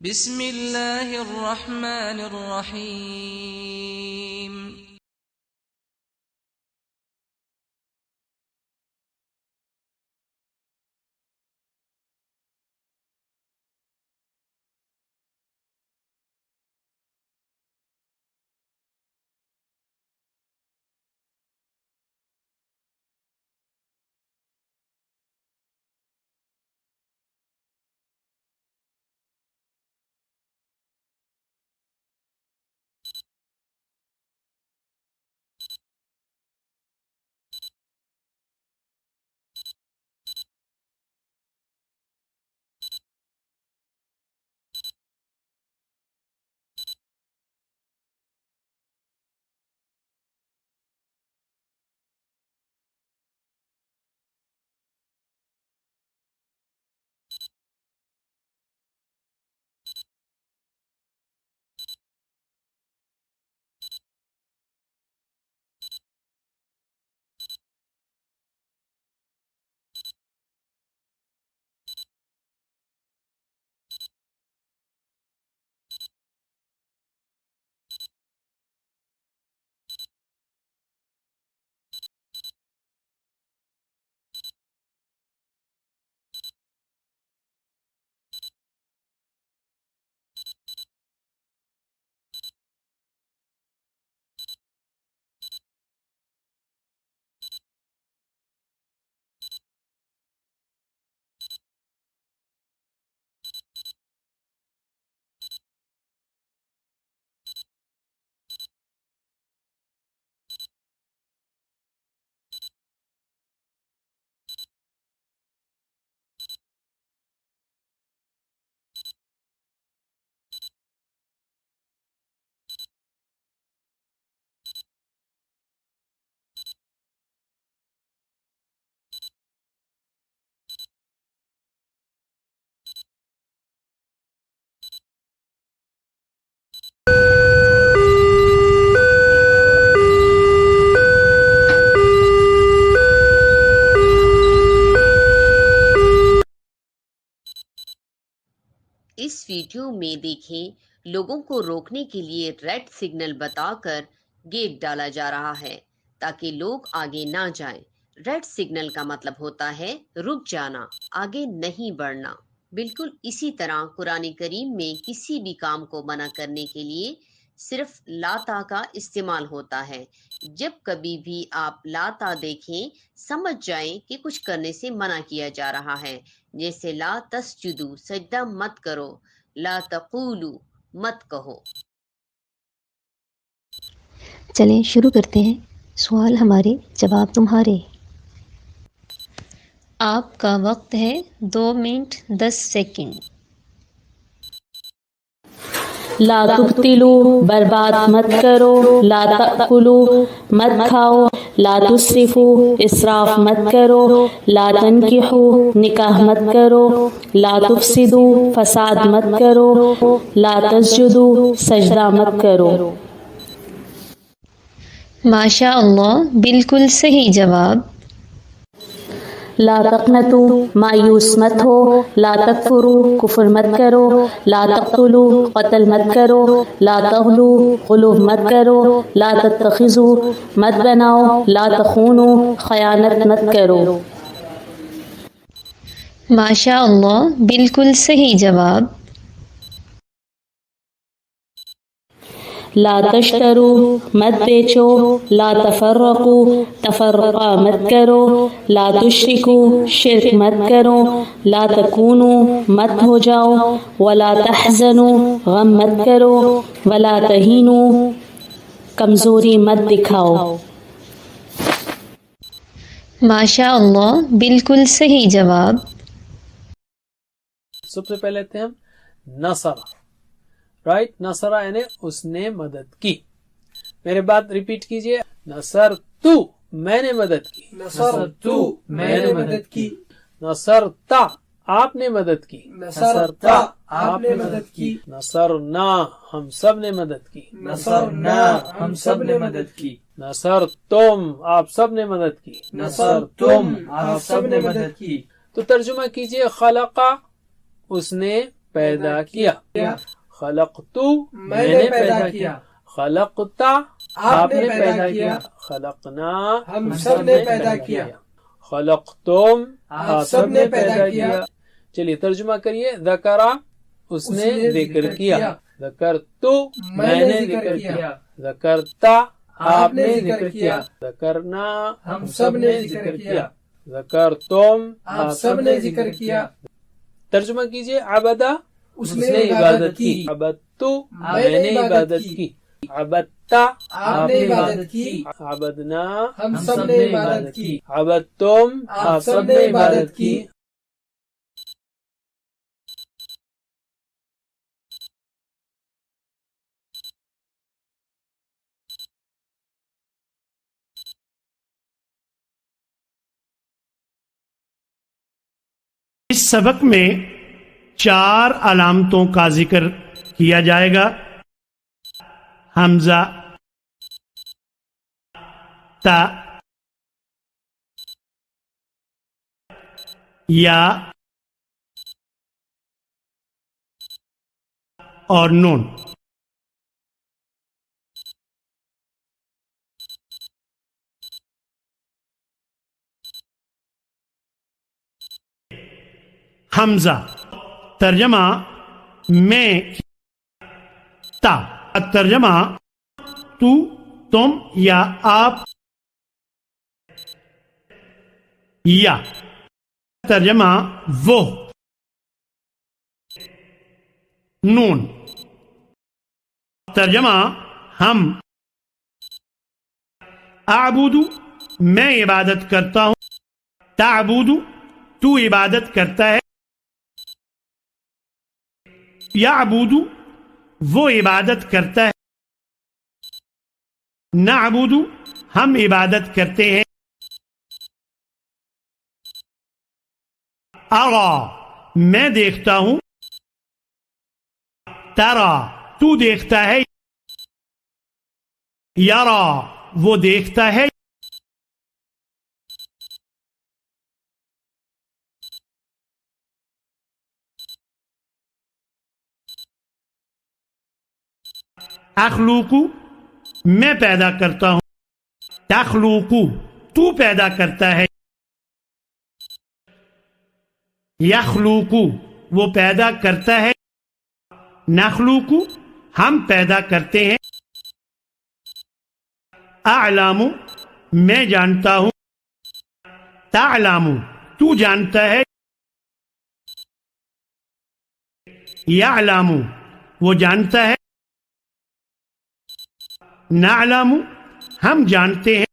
بسم اللہ الرحمن الرحیم۔ اس ویڈیو میں دیکھیں لوگوں کو روکنے کے لیے ریڈ سگنل بتا کر گیٹ ڈالا جا رہا ہے تاکہ لوگ آگے نہ جائیں۔ ریڈ سگنل کا مطلب ہوتا ہے رک جانا، آگے نہیں بڑھنا۔ بالکل اسی طرح قرآن کریم میں کسی بھی کام کو منع کرنے کے لیے صرف لا تا کا استعمال ہوتا ہے۔ جب کبھی بھی آپ لا تا دیکھیں سمجھ جائیں کہ کچھ کرنے سے منع کیا جا رہا ہے، جیسے لا تسجدو سجدہ مت کرو، لا تقولو مت کہو۔ چلیں شروع کرتے ہیں۔ سوال ہمارے، جواب تمہارے۔ آپ کا وقت ہے 2 منٹ 10 سیکنڈ۔ لا تبتلو برباد مت کرو، لا تأکلو مت کھاؤ، لا تسرفو اسراف مت کرو، لا تنکحو نکاح مت کرو، لا تفسدو فساد مت کرو، لا تسجدو سجدہ مت کرو۔ ماشاء اللہ، بالکل صحیح جواب۔ لا تقنطو مایوس مت ہو، لا تکفرو کفر مت کرو، لا تقتلو قتل مت کرو، لا تغلو غلو مت کرو، لا تتخذو مت بناؤ، لا تخونو خیانت مت کرو۔ ماشاء اللہ، بالکل صحیح جواب۔ لا تشترو مت بیچو، لا تفرقو تفرقہ مت کرو، لا تشرکو شرک مت کرو، لا تکونو مت ہو جاؤ، ولا تحزنو غم مت کرو، ولا تہینو کمزوری مت دکھاؤ۔ ماشاء اللہ، بالکل صحیح جواب۔ سب سے پہلے لیتے ہیں ہم نصرہ، رائٹ، نصرہ یعنی اس نے مدد کی۔ میرے بات ریپیٹ کیجئے، نصرتو میں نے مدد کی، نصرتو میں نے مدد کی، نصرتا آپ نے مدد کی، نصرتا آپ نے مدد کی، نصرنا ہم سب نے مدد کی، نصرنا ہم سب نے مدد کی، نصرتم آپ سب نے مدد کی، نصرتم آپ سب نے مدد کی۔ تو ترجمہ کیجئے، خلقہ اس نے پیدا کیا. خلقت میں نے پیدا کیا. خلقت آپ نے پیدا کیا. خلقنا ہم سب نے پیدا کیا. خلقتم آپ سب نے پیدا کیا. چلیے ترجمہ کریے. ذکرہ اس نے ذکر کیا. ذکرت میں نے ذکر کیا. ذکرتا آپ نے ذکر کیا. ذکرنا ہم سب نے ذکر کیا. ذکرتم آپ سب نے ذکر کیا. ترجمہ کیجئے. عبدہ اس نے عبادت کی. عبدتو میں نے عبادت کی. عبدتا آپ نے عبادت کی. عبدنا ہم سب نے عبادت کی. عبدتم آپ سب نے عبادت کی. اس سبق میں 4 علامتوں کا ذکر کیا جائے گا. حمزہ، تا، یا اور نون. حمزہ ترجمہ میں، تا ترجمہ تو، تم یا آپ، یا ترجمہ وہ، نون ترجمہ ہم. اعبد میں عبادت کرتا ہوں. تعبد تو عبادت کرتا ہے. یعبد وہ عبادت کرتا ہے. نعبد ہم عبادت کرتے ہیں. ارا میں دیکھتا ہوں. ترا تو دیکھتا ہے. یرا وہ دیکھتا ہے. اخلوق میں پیدا کرتا ہوں. تخلوق تو پیدا کرتا ہے. یخلوق وہ پیدا کرتا ہے. نخلوق ہم پیدا کرتے ہیں. اعلم میں جانتا ہوں. تعلم تو جانتا ہے. یعلم وہ جانتا ہے. نعلم ہم جانتے ہیں.